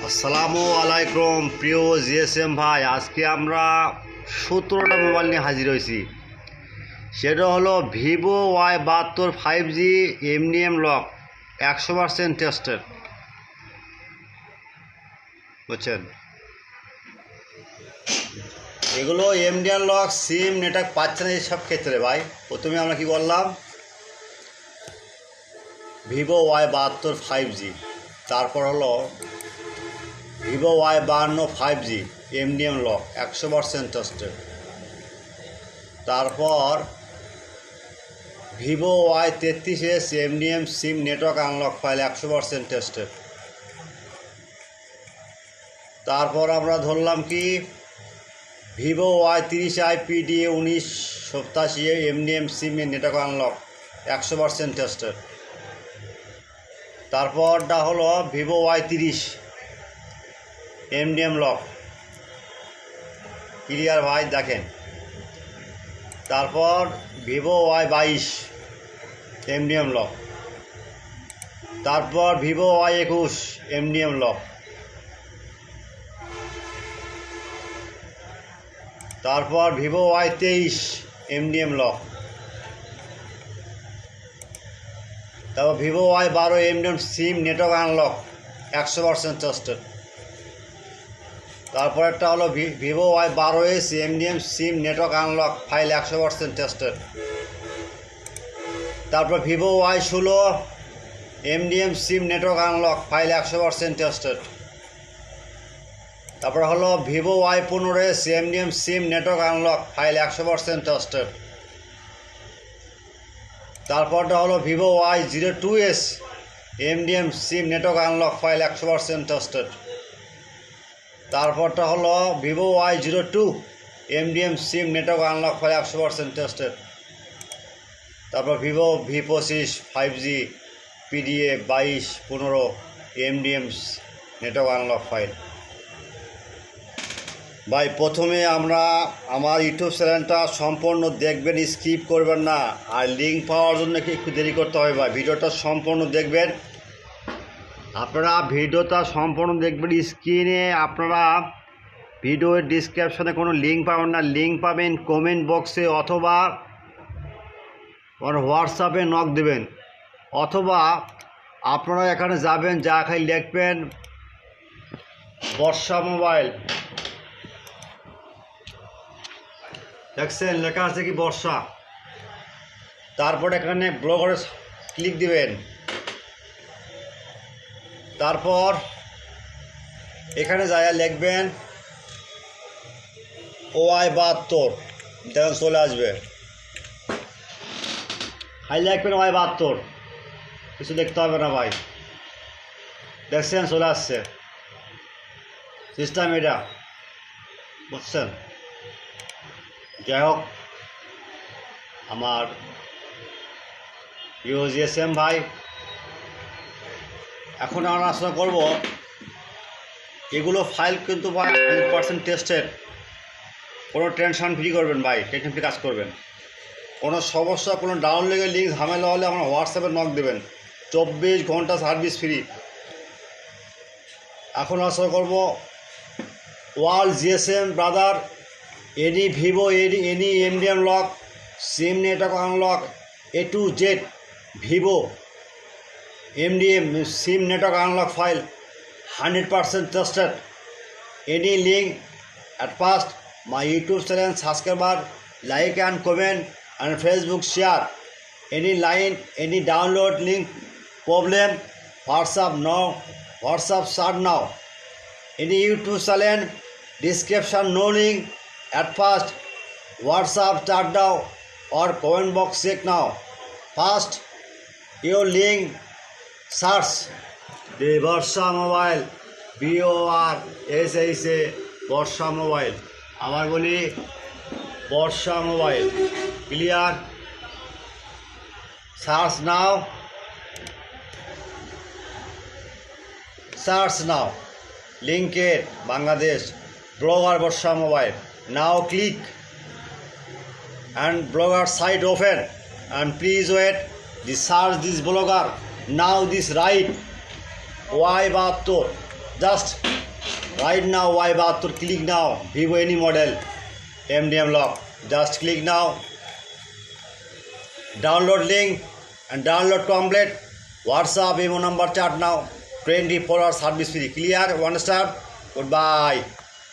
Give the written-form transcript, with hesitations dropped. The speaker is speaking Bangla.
আসসালামু আলাইকুম প্রিয় জিএসএম ভাই, আজকে আমরা 17টা মোবাইল নিয়ে হাজির হয়েছি। সেটা হলো Vivo Y12 5G MDM lock 100% tested, বুঝছেন। এগুলো এমডিএম লক সিম নেটওয়ার্ক পাচ্ছে না এইসব ক্ষেত্রে ভাই। প্রথমে আমরা কি বললাম, ভিভো Y12 5G, তারপর হলো Vivo Y52 5G MDM lock 100% tested, তারপর Vivo Y33s MDM SIM network unlock file 100% tested, তারপর আমরা ধরলাম কি Vivo Y30i PDA 1987 MDM SIM network unlock 100% tested, তারপরটা হলো Vivo Y30 MDM lock clear ভাই দেখেন। তারপর ভিভো Y22 MDM লক, তারপর ভিভো Y21 MDM লক, তারপর ভিভো Y23 MDM লক, তারপর Vivo Y12 MDM SIM network unlock 100% tested, তারপর একটা হলো Vivo Y12s MDM SIM network unlock file 100% tested, তারপর Vivo Y16 MDM SIM network unlock file 100% tested, তারপর হলো Vivo Y15s MDM SIM network unlock file 100% tested, তারপরটা হলো Vivo Y02s MDM SIM network unlock file 100% tested, তারপরটা হলো Vivo Y02 MDM SIM network unlock file 100% tested, তারপর Vivo V25 5G PDA 2215 MDM network unlock file. ভাই প্রথমে আমরা আমার ইউটিউব চ্যানেলটা সম্পূর্ণ দেখবেন, স্কিপ করবেন না, আর লিঙ্ক পাওয়ার জন্য কি একটু দেরি করতে হবে ভাই। ভিডিওটা সম্পূর্ণ দেখবেন, আপনারা ভিডিওটা সম্পূর্ণ দেখবেন। স্ক্রিনে আপনারা ভিডিওর ডিসক্রিপশনে কোনো লিঙ্ক পাবেন না, লিঙ্ক পাবেন কমেন্ট বক্সে অথবা হোয়াটসঅ্যাপে নক দেবেন, অথবা আপনারা এখানে যাবেন, যা খাই লিখবেন বর্ষা মোবাইল, দেখছেন লেখা আছে কি বর্ষা, তারপর এখানে ব্লগারে ক্লিক দিবেন, তারপর এখানে যায় লিখবেন Y72, দেখেন চলে আসবে। হাই লিখবেন Y72, কিছু দেখতে হবে না ভাই, দেখছেন চলে আসছে সিস্টেম এটা, বুঝছেন। যাই হোক, আমার জিএসএম ভাই, এখন আমরা আলোচনা করব এগুলো ফাইল কিন্তু ভাই 100% টেস্টেড, কোনো টেনশন ফ্রি করবেন ভাই, টেনশন ফ্রি কাজ করবেন। কোনো সমস্যা, কোনো ডাউনলোডের লিঙ্ক ঝামেলা হলে আমার হোয়াটসঅ্যাপে নক দেবেন, 24 ঘন্টা সার্ভিস ফ্রি। এখন আলোচনা করব wall GSM brother any Vivo any MDM lock SIM network unlock A to Z Vivo MDM SIM network unlock file 100% trusted. Any link at first my YouTube channel subscriber, like and comment and Facebook share. Any line, any download link problem, WhatsApp now, WhatsApp start now. Any YouTube channel description no link at first, WhatsApp start now or comment box check now. First your link search the Barsha mobile, BORSA Barsha mobile, আবার বলি বর্ষা মোবাইল, ক্লিয়ার। সার্চ নাও, সার্চ নাও, লিঙ্কের Bangladesh blogger Barsha mobile, now click and blogger site open and please wait the search this blogger now this right Y72 Just right now Y12 click now. Vivo any model MDM lock. Just click now. Download link and download template. WhatsApp, Vivo number, chat now. 24 hours service free. Clear? Understand? Goodbye.